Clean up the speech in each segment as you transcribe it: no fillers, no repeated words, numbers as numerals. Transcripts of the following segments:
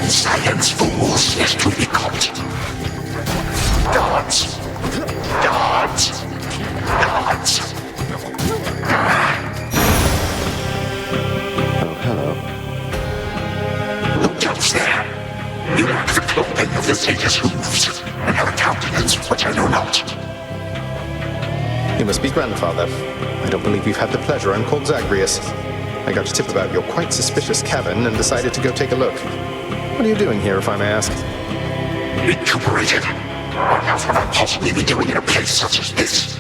Silence, fools, lest we be caught. Guards! Guards! Guards! Oh, hello. Who goes there? You lack the clothing of the satyrs' hooves, and have a countenance which I know not. You must be grandfather. I don't believe you've had the pleasure. I'm called Zagreas. I got a tip about your quite suspicious cabin and decided to go take a look. What are you doing here, if I may ask? Recuperated. What else would I possibly be doing in a place such as this?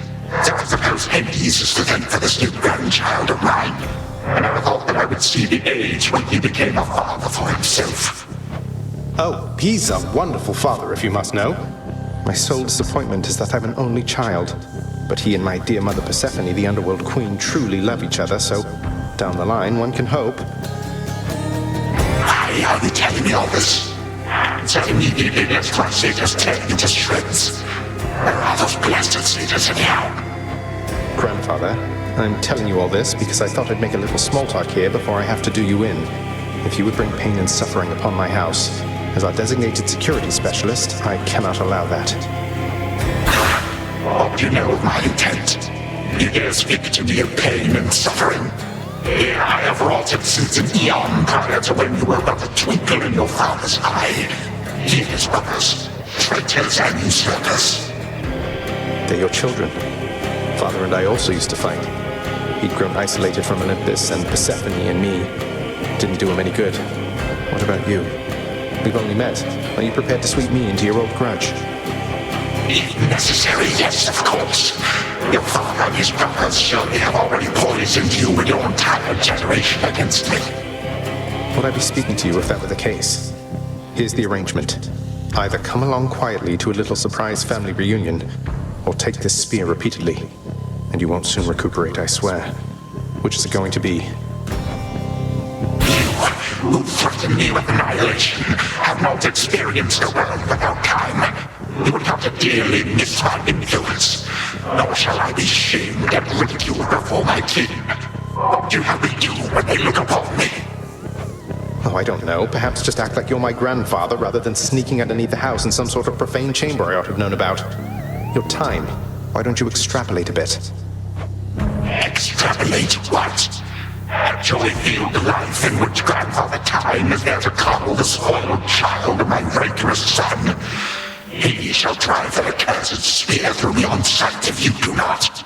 So I suppose Hades is to thank for this new grandchild of mine. And I thought that I would see the age when he became a father for himself. Oh, he's a wonderful father, if you must know. My sole disappointment is that I'm an only child. But he and my dear mother Persephone, the underworld queen, truly love each other, so down the line, one can hope. Why are you telling me all this? So immediately left my satyrs tear you to shreds. Where are those blasted satyrs anyhow? Grandfather, I'm telling you all this because I thought I'd make a little small talk here before I have to do you in. If you would bring pain and suffering upon my house, as our designated security specialist, I cannot allow that. What do you know of my intent? You dare speak to me of pain and suffering? Here I have wrought it since an eon prior to when you were but a twinkle in your father's eye. He and his brothers, traitors and usurpers. They're your children. Father and I also used to fight. He'd grown isolated from Olympus, and Persephone and me didn't do him any good. What about you? We've only met. Are you prepared to sweep me into your old grudge? If necessary, yes, of course. Your father and his brothers surely have already poisoned you and your entire generation against me. Would I be speaking to you if that were the case? Here's the arrangement. Either come along quietly to a little surprise family reunion, or take this spear repeatedly, and you won't soon recuperate, I swear. Which is it going to be? You, who threaten me with annihilation, have not experienced a world without time. You would have to dearly miss my influence, nor shall I be shamed and ridiculed before my kin. What do you have me do when they look upon me? Oh, I don't know. Perhaps just act like you're my grandfather rather than sneaking underneath the house in some sort of profane chamber I ought to have known about. Your time. Why don't you extrapolate a bit? Extrapolate what? A joy-filled life in which Grandfather Time is there to coddle the spoiled child of my rancorous son. He shall drive the accursed spear through me on sight if you do not.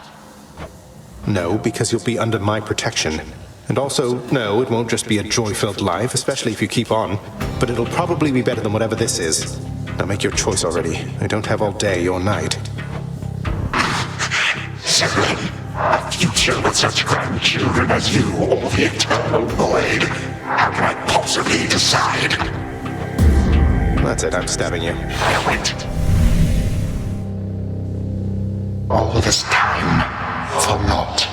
No, because you'll be under my protection. And also, no, it won't just be a joy-filled life, especially if you keep on. But it'll probably be better than whatever this is. Now make your choice already. I don't have all day or night. Severin, a future with such grandchildren as you or the eternal void. How can I possibly decide? That's it, I'm stabbing you. I went. All this time, for naught.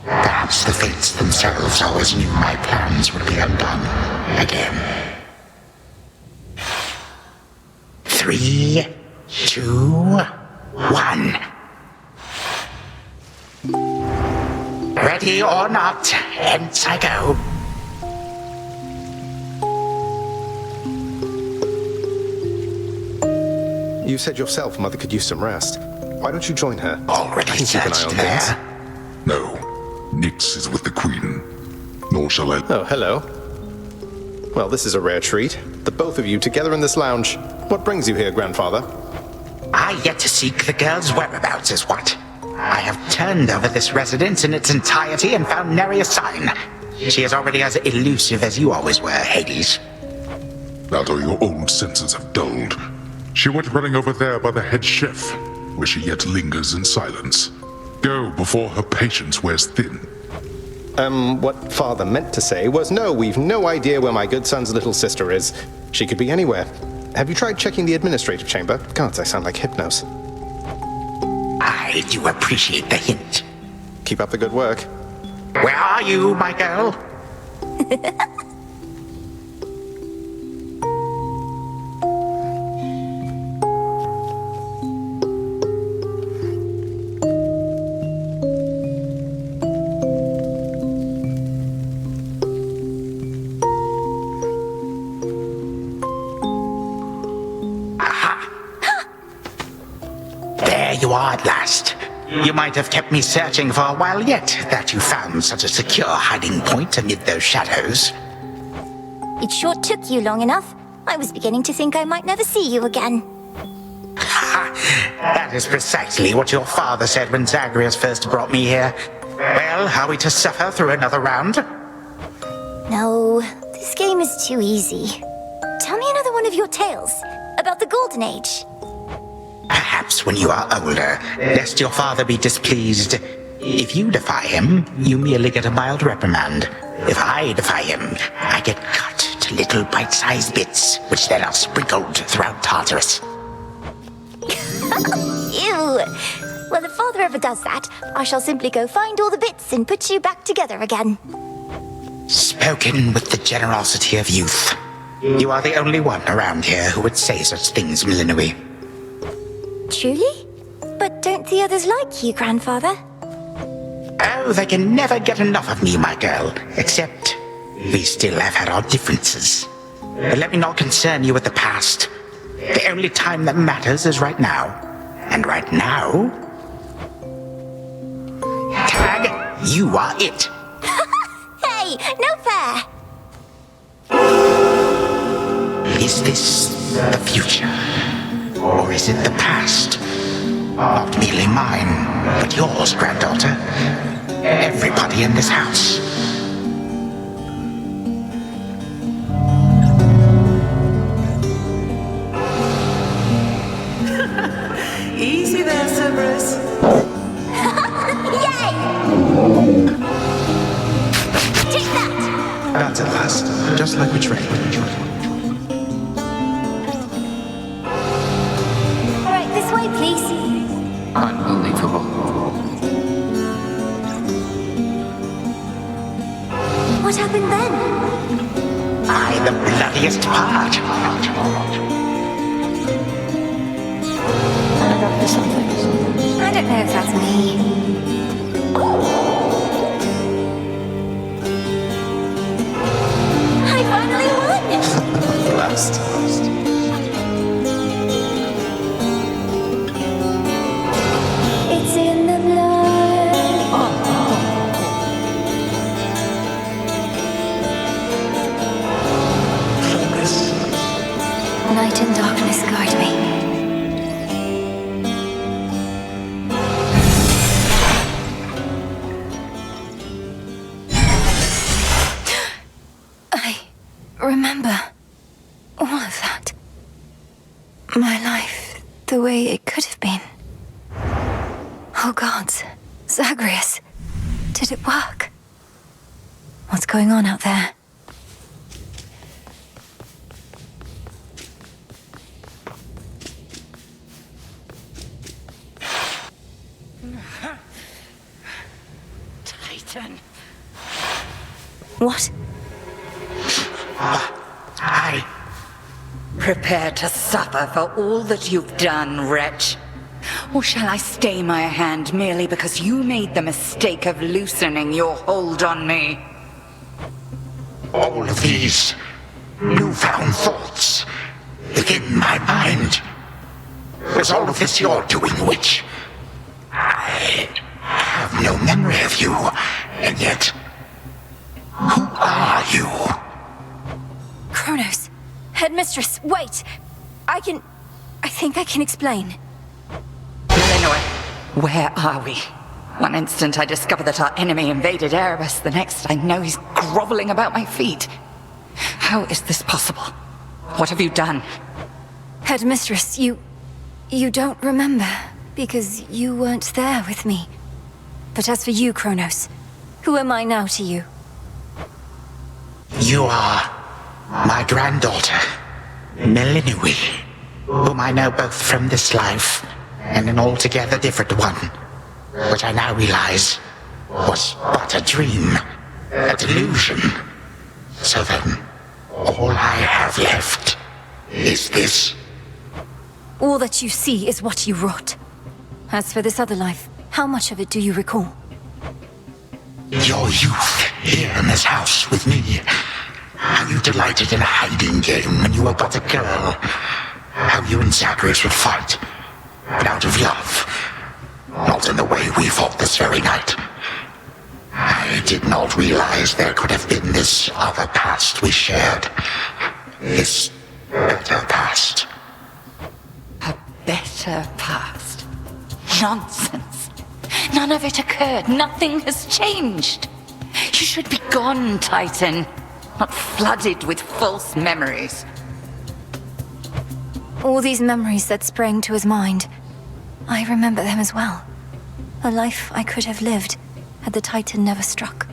Perhaps the fates themselves always knew my plans would be undone again. 3, 2, 1. Ready or not, hence I go. You said yourself Mother could use some rest. Why don't you join her? Already I can keep an eye on things. No. Nyx is with the Queen. Nor shall I... Oh, hello. Well, this is a rare treat. The both of you together in this lounge. What brings you here, Grandfather? I yet to seek the girl's whereabouts is what. I have turned over this residence in its entirety and found nary a sign. She is already as elusive as you always were, Hades. That or your own senses have dulled. She went running over there by the head chef, where she yet lingers in silence. Go before her patience wears thin. What Father meant to say was, no, we've no idea where my good son's little sister is. She could be anywhere. Have you tried checking the administrative chamber? Gods, I sound like Hypnos. I do appreciate the hint. Keep up the good work. Where are you, my girl? you are at last. You might have kept me searching for a while yet, that you found such a secure hiding point amid those shadows. It sure took you long enough. I was beginning to think I might never see you again. That is precisely what your father said when Zagreas first brought me here. Well, are we to suffer through another round? No, this game is too easy. Tell me another one of your tales about the Golden Age. Perhaps when you are older, lest your father be displeased. If you defy him, you merely get a mild reprimand. If I defy him, I get cut to little bite-sized bits, which then are sprinkled throughout Tartarus. Ew! Well, if father ever does that, I shall simply go find all the bits and put you back together again. Spoken with the generosity of youth. You are the only one around here who would say such things, Millennium. Truly? But don't the others like you, grandfather? Oh, they can never get enough of me, my girl. Except, we still have had our differences. But let me not concern you with the past. The only time that matters is right now. And right now... Tag, you are it. Hey, no fair! Is this the future? Or is it the past? Not merely mine, but yours, granddaughter. Everybody in this house. Easy there, Zagreas. Yay! Take that! That's at last, just like we trained. All right, this way, please. Unbelievable. What happened then? The bloodiest part. I don't know if that's me. I finally won! Last. It's in the blood. Night and darkness guide me. I remember all of that. My life, the way it could have been. Oh gods, Zagreas, did it work? What's going on out there? Titan. What? I... Prepare to suffer for all that you've done, wretch. Or shall I stay my hand merely because you made the mistake of loosening your hold on me? All of these newfound thoughts within my mind. Was all of this your doing, witch? I have no memory of you, and yet... Who are you? Chronos. Headmistress, wait! I think I can explain. Lenore, where are we? One instant I discover that our enemy invaded Erebus, the next I know he's groveling about my feet. How is this possible? What have you done? Headmistress, you don't remember, because you weren't there with me. But as for you, Chronos, who am I now to you? You are my granddaughter, Millennium, whom I know both from this life and an altogether different one, which I now realize was but a dream, a delusion. So then, all I have left is this. All that you see is what you wrought. As for this other life, how much of it do you recall? Your youth here in this house with me. How you delighted in a hiding game when you were but a girl. How you and Zagreas would fight. But out of love, Not in the way we fought this very night. I did not realize there could have been this other past we shared. This better past. A better past? Nonsense. None of it occurred. Nothing has changed. You should be gone, Titan. Not flooded with false memories. All these memories that sprang to his mind, I remember them as well. A life I could have lived had the Titan never struck.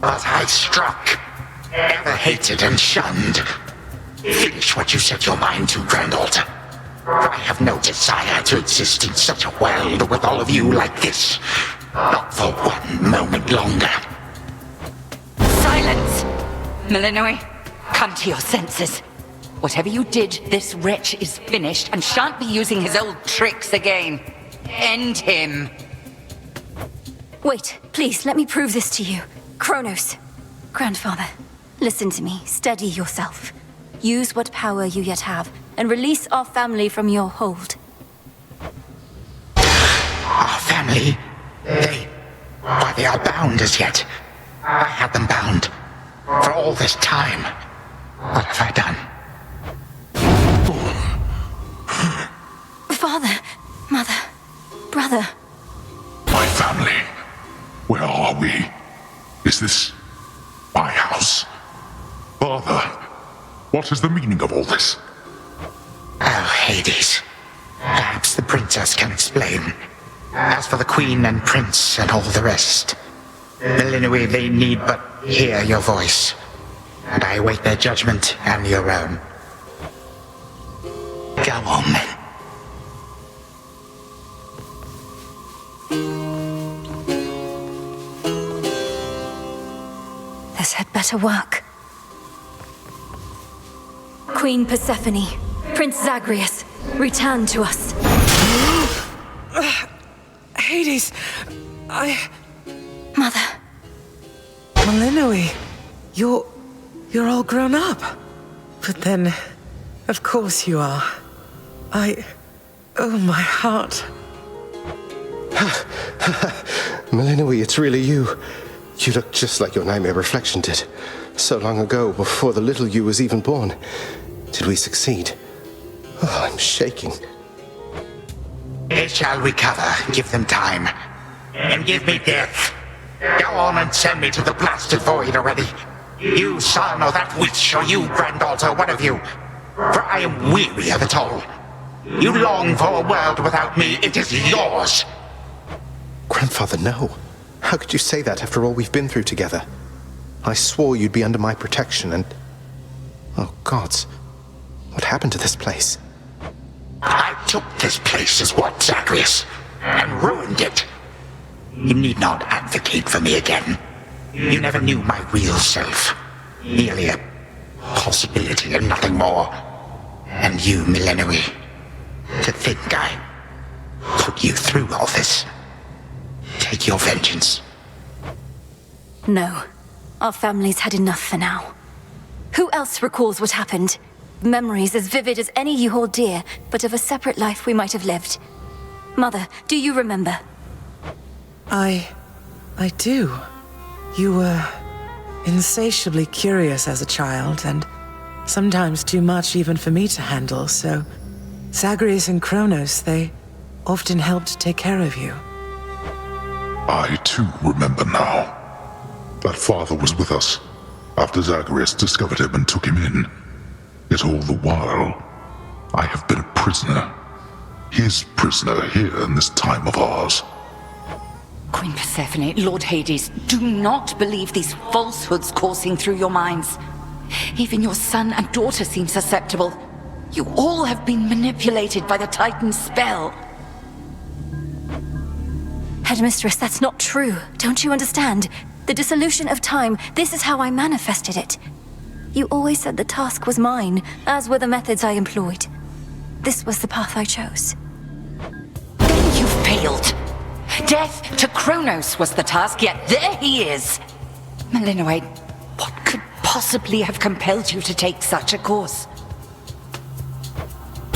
But I struck. Ever hated and shunned. Finish what you set your mind to, Granddaughter. I have no desire to exist in such a world with all of you like this. Not for one moment longer. Silence! Millenoi, come to your senses. Whatever you did, this wretch is finished and shan't be using his old tricks again. End him. Wait, please, let me prove this to you. Chronos. Grandfather, listen to me. Steady yourself. Use what power you yet have, and release our family from your hold. Our family? Why, they are bound as yet. I had them bound. For all this time. What have I done? Father, mother, brother. My family. Where are we? Is this my house? Father, what is the meaning of all this? Oh, Hades. Perhaps the princess can explain. As for the queen and prince and all the rest, Millenoi, they need but hear your voice. And I await their judgment and your own. Go on, then. This had better work. Queen Persephone, Prince Zagreas, return to us. Hades, Mother. Millenoi, you're all grown up. But then, of course you are. Oh, my heart. Millenoi, it's really you. You look just like your nightmare reflection did. So long ago, before the little you was even born. Did we succeed? Oh, I'm shaking. They shall recover. Give them time. And give me death. Go on and send me to the blasted void already. You son or that witch, or you granddaughter, one of you. For I am weary of it all. You long for a world without me. It is yours. Grandfather, no. How could you say that after all we've been through together? I swore you'd be under my protection and... Oh, gods. What happened to this place? I took this place as what, Zagreas? And ruined it. You need not advocate for me again. You never knew my real self. Merely a possibility and nothing more. And you, Millenoi. To think I put you through all this. Take your vengeance. No. Our family's had enough for now. Who else recalls what happened? Memories as vivid as any you hold dear, but of a separate life we might have lived. Mother, do you remember? I do. You were insatiably curious as a child, and sometimes too much even for me to handle, so Zagreas and Chronos, they often helped take care of you. I too remember now. That father was with us after Zagreas discovered him and took him in. Yet all the while, I have been a prisoner. His prisoner here in this time of ours. Queen Persephone, Lord Hades, do not believe these falsehoods coursing through your minds. Even your son and daughter seem susceptible. You all have been manipulated by the Titan's spell. Headmistress, that's not true. Don't you understand? The dissolution of time, this is how I manifested it. You always said the task was mine, as were the methods I employed. This was the path I chose. Then you failed. Death to Chronos was the task, yet there he is. Millenoi, what could possibly have compelled you to take such a course?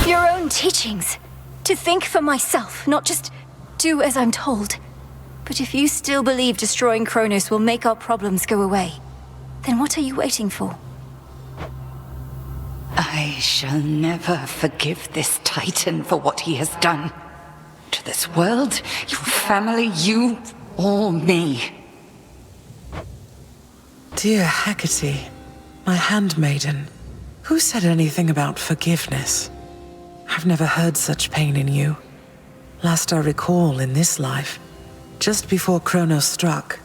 Your own teachings. To think for myself, not just do as I'm told. But if you still believe destroying Chronos will make our problems go away, then what are you waiting for? I shall never forgive this Titan for what he has done. To this world, your family, you, or me. Dear Hecate, my handmaiden, who said anything about forgiveness? I've never heard such pain in you. Last I recall in this life, just before Chronos struck,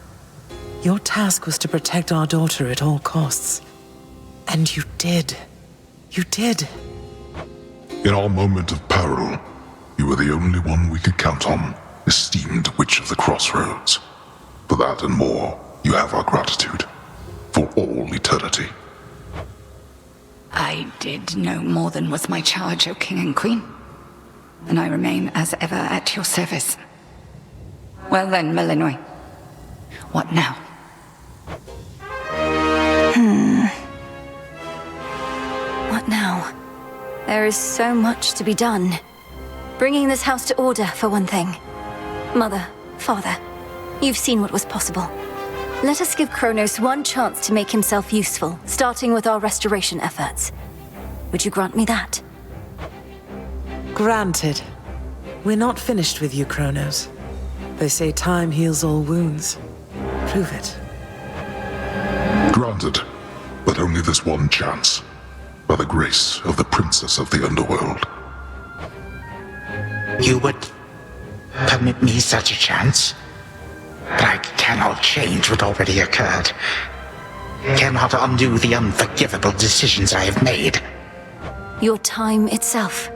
your task was to protect our daughter at all costs. And you did. You did. In our moment of peril, you were the only one we could count on, esteemed Witch of the Crossroads. For that and more, you have our gratitude. For all eternity. I did no more than was my charge, O King and Queen. And I remain as ever at your service. Well then, Malinois. What now? What now? There is so much to be done. Bringing this house to order, for one thing. Mother, Father, you've seen what was possible. Let us give Chronos one chance to make himself useful, starting with our restoration efforts. Would you grant me that? Granted. We're not finished with you, Chronos. They say time heals all wounds. Prove it. Granted, but only this one chance. By the grace of the Princess of the Underworld. You would permit me such a chance? But I cannot change what already occurred. Cannot undo the unforgivable decisions I have made. Your time itself.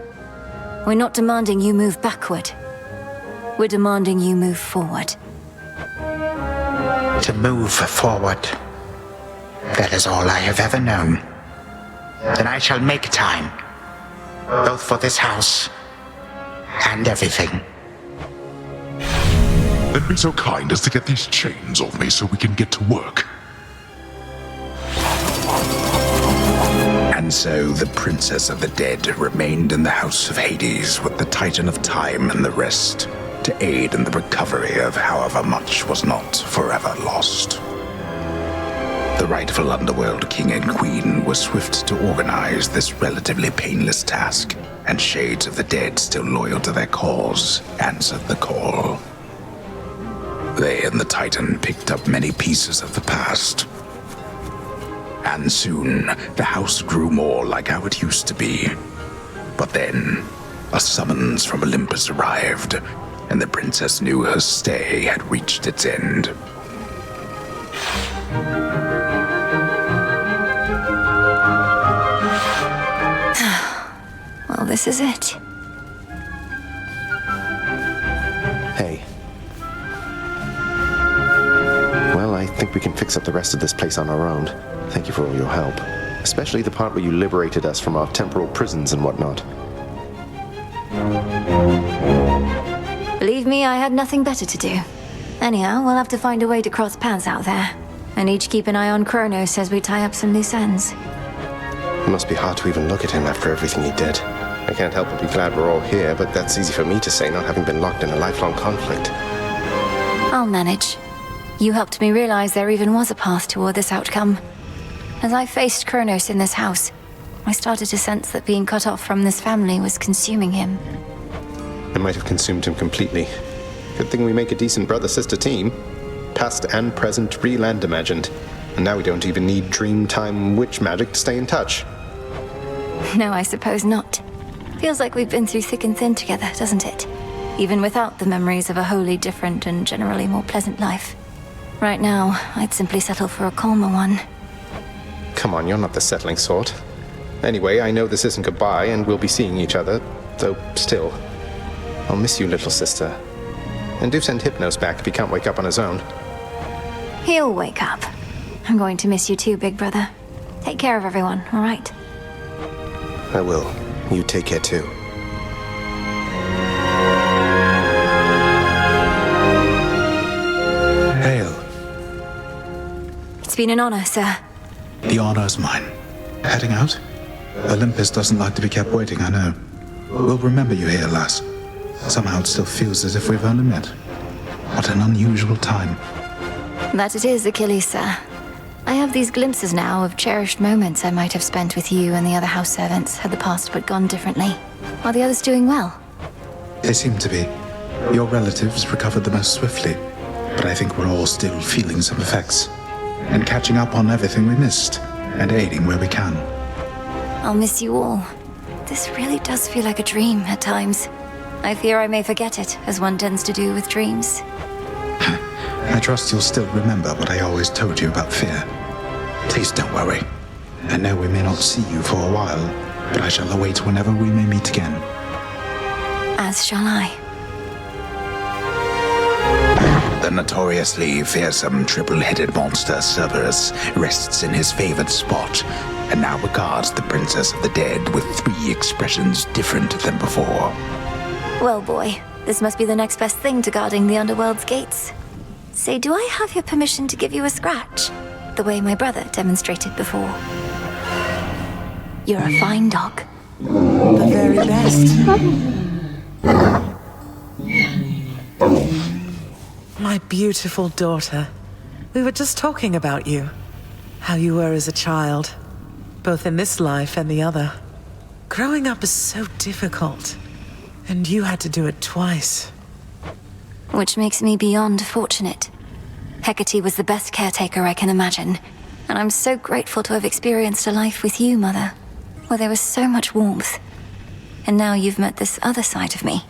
We're not demanding you move backward. We're demanding you move forward. To move forward. That is all I have ever known. Then I shall make time. Both for this house and everything. Then be so kind as to get these chains off me so we can get to work. And so the Princess of the Dead remained in the House of Hades with the Titan of Time and the rest, to aid in the recovery of however much was not forever lost. The rightful Underworld King and Queen were swift to organize this relatively painless task, and Shades of the Dead, still loyal to their cause, answered the call. They and the Titan picked up many pieces of the past. And soon, the house grew more like how it used to be. But then, a summons from Olympus arrived, and the princess knew her stay had reached its end. Well, this is it. Hey. Well, I think we can fix up the rest of this place on our own. Thank you for all your help. Especially the part where you liberated us from our temporal prisons and whatnot. Believe me, I had nothing better to do. Anyhow, we'll have to find a way to cross paths out there. And each keep an eye on Chronos as we tie up some loose ends. It must be hard to even look at him after everything he did. I can't help but be glad we're all here, but that's easy for me to say, not having been locked in a lifelong conflict. I'll manage. You helped me realize there even was a path toward this outcome. As I faced Chronos in this house, I started to sense that being cut off from this family was consuming him. It might have consumed him completely. Good thing we make a decent brother-sister team. Past and present, real and imagined. And now we don't even need Dreamtime witch magic to stay in touch. No, I suppose not. Feels like we've been through thick and thin together, doesn't it? Even without the memories of a wholly different and generally more pleasant life. Right now, I'd simply settle for a calmer one. Come on, you're not the settling sort. Anyway, I know this isn't goodbye, and we'll be seeing each other, though still. I'll miss you, little sister. And do send Hypnos back if he can't wake up on his own. He'll wake up. I'm going to miss you too, big brother. Take care of everyone, all right? I will. You take care too. Hail. It's been an honor, sir. The honor's mine. Heading out? Olympus doesn't like to be kept waiting, I know. We'll remember you here, lass. Somehow it still feels as if we've only met. What an unusual time. That it is, Achilles, sir. I have these glimpses now of cherished moments I might have spent with you and the other house servants had the past but gone differently. Are the others doing well? They seem to be. Your relatives recovered the most swiftly, but I think we're all still feeling some effects. And catching up on everything we missed, and aiding where we can. I'll miss you all. This really does feel like a dream at times. I fear I may forget it, as one tends to do with dreams. I trust you'll still remember what I always told you about fear. Please don't worry. I know we may not see you for a while, but I shall await whenever we may meet again. As shall I. The notoriously fearsome triple-headed monster Cerberus rests in his favored spot, and now regards the Princess of the Dead with 3 expressions different than before. Well, boy, this must be the next best thing to guarding the underworld's gates. Say, do I have your permission to give you a scratch? The way my brother demonstrated before. You're a fine dog. The very best. My beautiful daughter. We were just talking about you. How you were as a child. Both in this life and the other. Growing up is so difficult. And you had to do it twice. Which makes me beyond fortunate. Hecate was the best caretaker I can imagine. And I'm so grateful to have experienced a life with you, Mother. Where there was so much warmth. And now you've met this other side of me.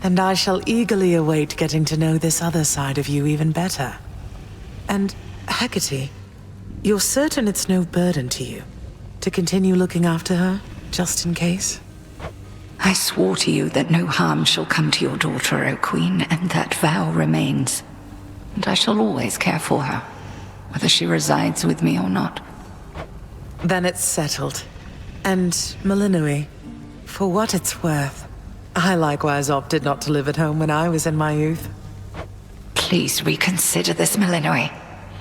And I shall eagerly await getting to know this other side of you even better. And, Hecate, you're certain it's no burden to you to continue looking after her, just in case? I swore to you that no harm shall come to your daughter, O Queen, and that vow remains. And I shall always care for her, whether she resides with me or not. Then it's settled. And, Malinui, for what it's worth, I likewise opted not to live at home when I was in my youth. Please reconsider this, Malinui.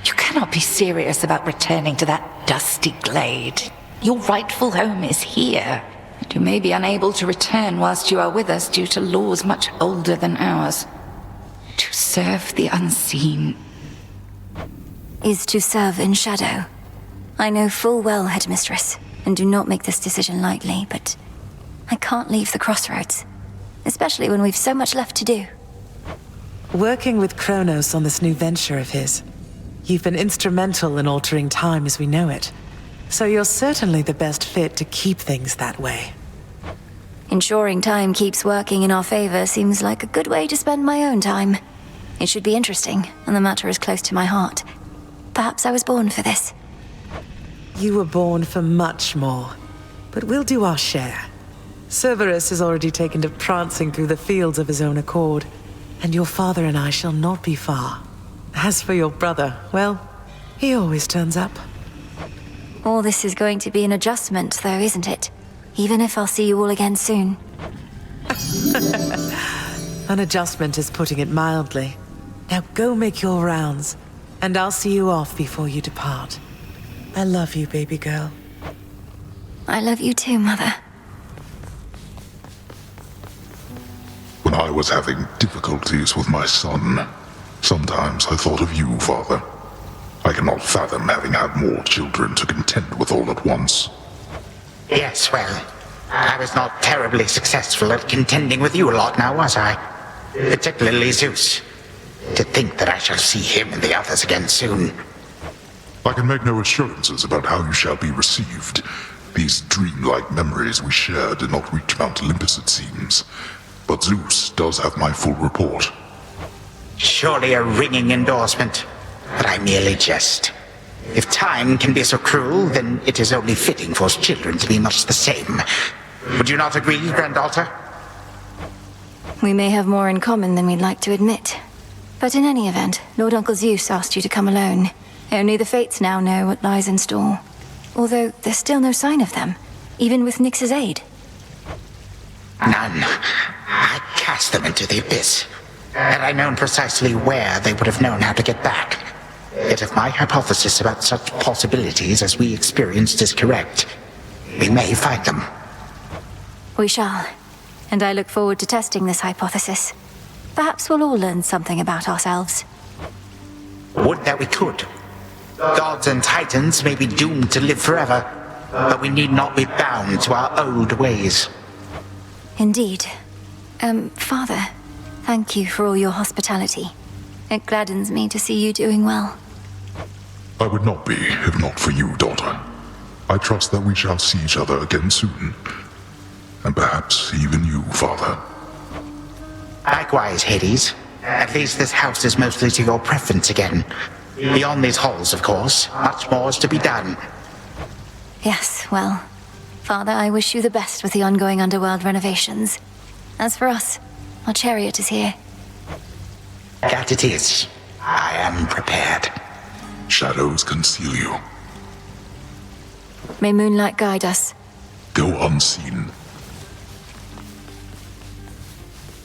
You cannot be serious about returning to that dusty glade. Your rightful home is here. And you may be unable to return whilst you are with us due to laws much older than ours. To serve the unseen Is to serve in shadow. I know full well, Headmistress, and do not make this decision lightly, but I can't leave the crossroads. Especially when we've so much left to do. Working with Chronos on this new venture of his, you've been instrumental in altering time as we know it. So you're certainly the best fit to keep things that way. Ensuring time keeps working in our favor seems like a good way to spend my own time. It should be interesting, and the matter is close to my heart. Perhaps I was born for this. You were born for much more, but we'll do our share. Cerberus has already taken to prancing through the fields of his own accord, and your father and I shall not be far. As for your brother, well, he always turns up. All this is going to be an adjustment, though, isn't it? Even if I'll see you all again soon. An adjustment is putting it mildly. Now go make your rounds, and I'll see you off before you depart. I love you, baby girl. I love you too, Mother. When I was having difficulties with my son, sometimes I thought of you, Father. I cannot fathom having had more children to contend with all at once. Yes, well, I was not terribly successful at contending with you a lot now, was I? Particularly Zeus. To think that I shall see him and the others again soon. I can make no assurances about how you shall be received. These dreamlike memories we share did not reach Mount Olympus, it seems. But Zeus does have my full report. Surely a ringing endorsement. But I merely jest. If time can be so cruel, then it is only fitting for children to be much the same. Would you not agree, granddaughter? We may have more in common than we'd like to admit. But in any event, Lord Uncle Zeus asked you to come alone. Only the Fates now know what lies in store. Although there's still no sign of them, even with Nyx's aid. None. I cast them into the abyss. Had I known precisely where, they would have known how to get back. Yet if my hypothesis about such possibilities as we experienced is correct, we may find them. We shall. and I look forward to testing this hypothesis. Perhaps we'll all learn something about ourselves. Would that we could. Gods and titans may be doomed to live forever, but we need not be bound to our old ways. Indeed. Father, thank you for all your hospitality. It gladdens me to see you doing well. I would not be if not for you, daughter. I trust that we shall see each other again soon. And perhaps even you, father. Likewise, Hades. At least this house is mostly to your preference again. Beyond these halls, of course, much more is to be done. Yes, well, Father, I wish you the best with the ongoing underworld renovations. As for us, our chariot is here. That it is. I am prepared. Shadows conceal you. May moonlight guide us. Go unseen.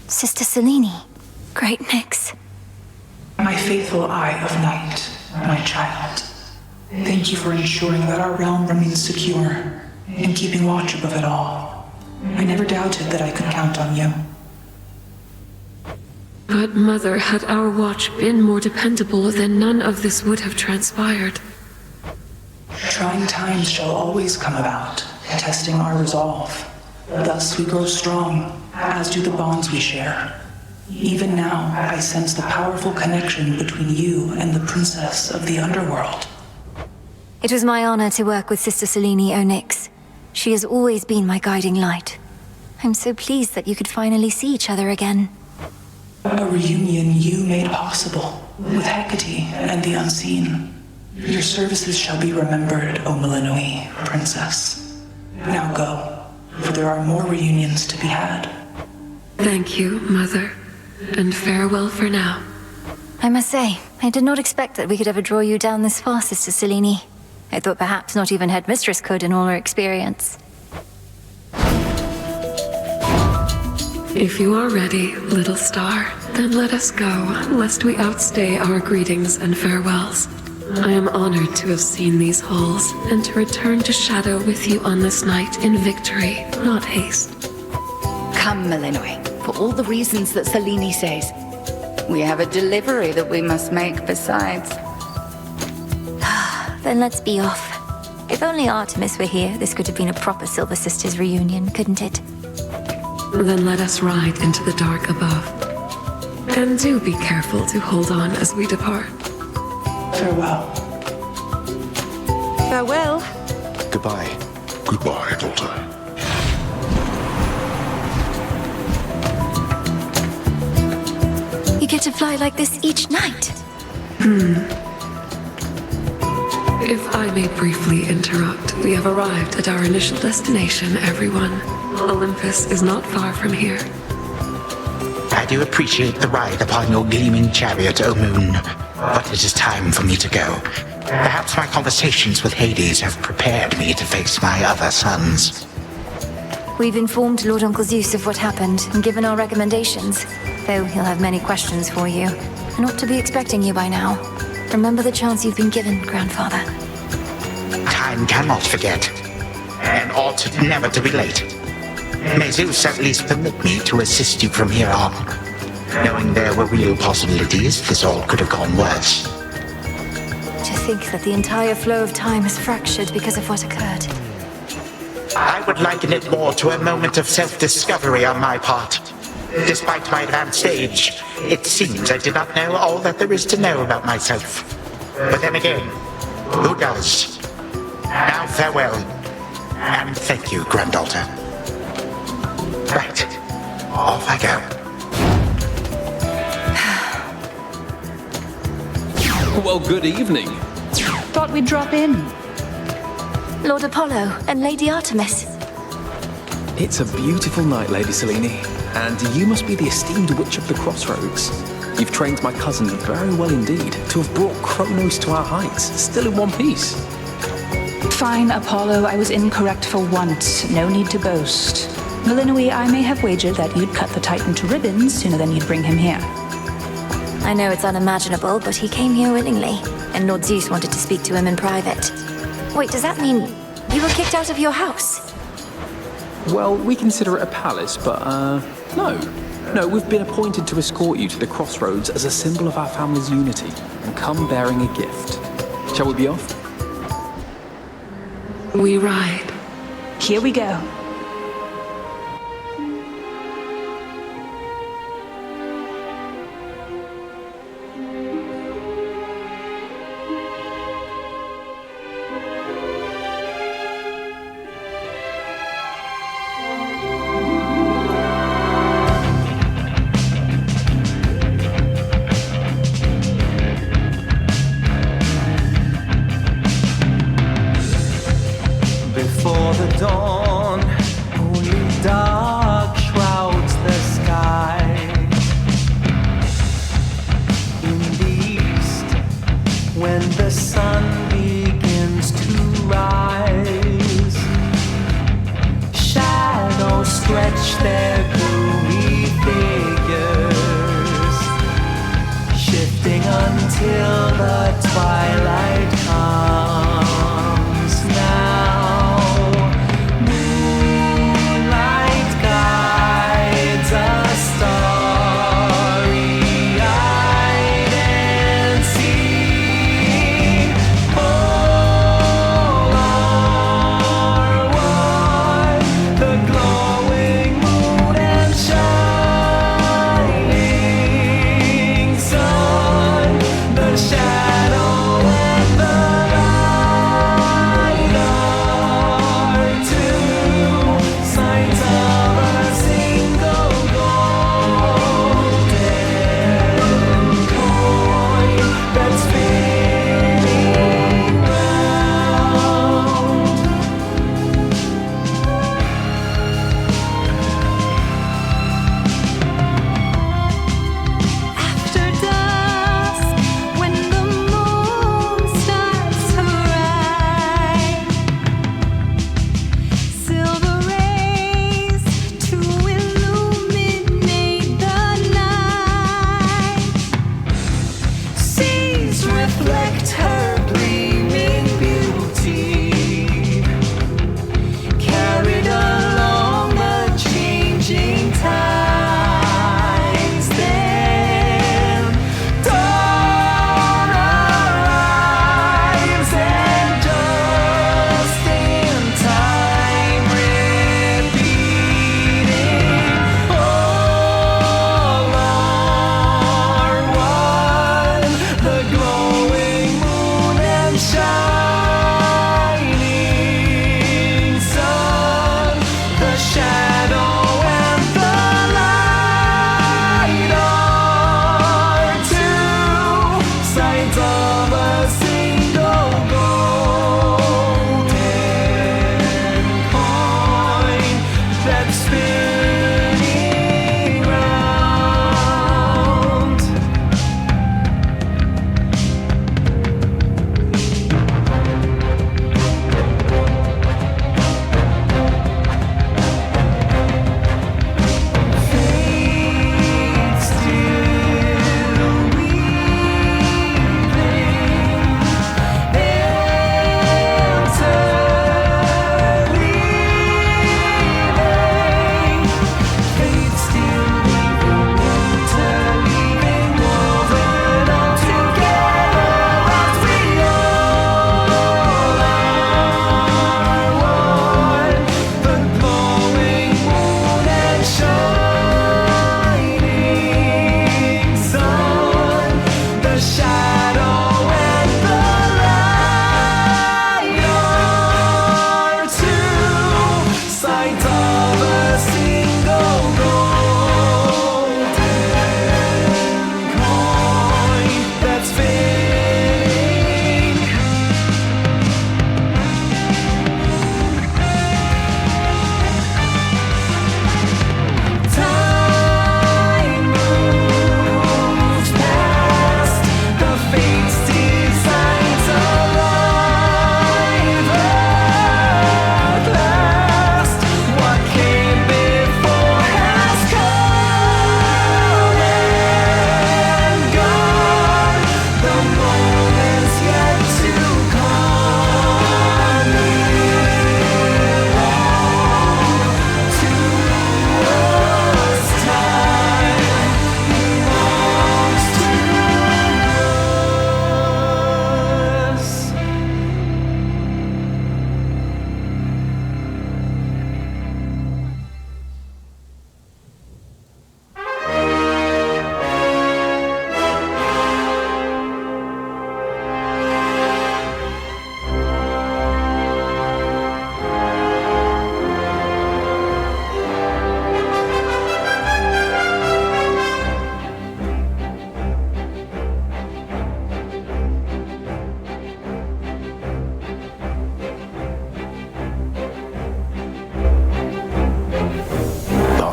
Sister Selene, Great Nyx. My faithful Eye of Night, my child. Thank you for ensuring that our realm remains secure and keeping watch above it all. I never doubted that I could count on you. But, Mother, had our watch been more dependable, then none of this would have transpired. Trying times shall always come about, testing our resolve. Thus we grow strong, as do the bonds we share. Even now, I sense the powerful connection between you and the princess of the underworld. It was my honor to work with Sister Selene Onyx. She has always been my guiding light. I'm so pleased that you could finally see each other again. A reunion you made possible, with Hecate and the Unseen. Your services shall be remembered, O Melinoi, Princess. Now go, for there are more reunions to be had. Thank you, Mother, and farewell for now. I must say, I did not expect that we could ever draw you down this far, Sister Selene. I thought perhaps not even Headmistress could in all her experience. If you are ready, little star, then let us go, lest we outstay our greetings and farewells. I am honored to have seen these halls, and to return to Shadow with you on this night in victory, not haste. Come, Melinoi, for all the reasons that Selene says. We have a delivery that we must make besides. Then let's be off. If only Artemis were here, this could have been a proper Silver Sisters reunion, couldn't it? Then let us ride into the dark above. And do be careful to hold on as we depart. Farewell. Farewell. Goodbye. Goodbye, daughter. You get to fly like this each night. If I may briefly interrupt, we have arrived at our initial destination, everyone. Olympus is not far from here. I do appreciate the ride upon your gleaming chariot, O Moon, but it is time for me to go. Perhaps my conversations with Hades have prepared me to face my other sons. We've informed Lord Uncle Zeus of what happened and given our recommendations, though he'll have many questions for you, and ought to be expecting you by now. Remember the chance you've been given, Grandfather. Time cannot forget, and ought never to be late. May Zeus at least permit me to assist you from here on. Knowing there were real possibilities, this all could have gone worse. To think that the entire flow of time is fractured because of what occurred. I would liken it more to a moment of self-discovery on my part. Despite my advanced age, it seems I did not know all that there is to know about myself. But then again, who does? Now farewell, and thank you, granddaughter. Right, off I go. Well, good evening. Thought we'd drop in. Lord Apollo and Lady Artemis. It's a beautiful night, Lady Selene, and you must be the esteemed Witch of the Crossroads. You've trained my cousin very well indeed to have brought Chronos to our heights, still in one piece. Fine, Apollo, I was incorrect for once. No need to boast. Melinoi, I may have wagered that you'd cut the Titan to ribbons sooner than you'd bring him here. I know it's unimaginable, but he came here willingly, and Lord Zeus wanted to speak to him in private. Wait, does that mean you were kicked out of your house? Well, we consider it a palace, but, no. No, we've been appointed to escort you to the crossroads as a symbol of our family's unity, and come bearing a gift. Shall we be off? We ride. Here we go. Before the dawn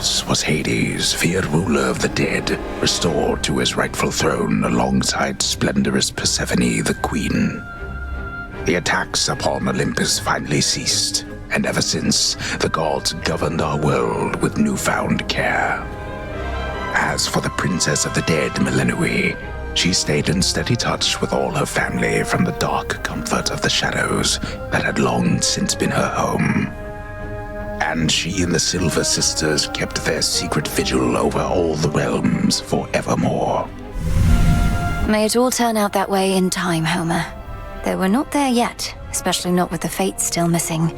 Chronos was Hades, feared ruler of the dead, restored to his rightful throne alongside splendorous Persephone, the queen. The attacks upon Olympus finally ceased, and ever since, the gods governed our world with newfound care. As for the princess of the dead, Melinoi, she stayed in steady touch with all her family from the dark comfort of the shadows that had long since been her home. And she and the Silver Sisters kept their secret vigil over all the realms forevermore. May it all turn out that way in time, Homer. Though we're not there yet, especially not with the Fates still missing.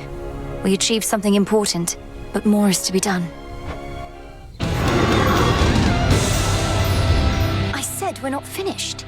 We achieved something important, but more is to be done. I said we're not finished.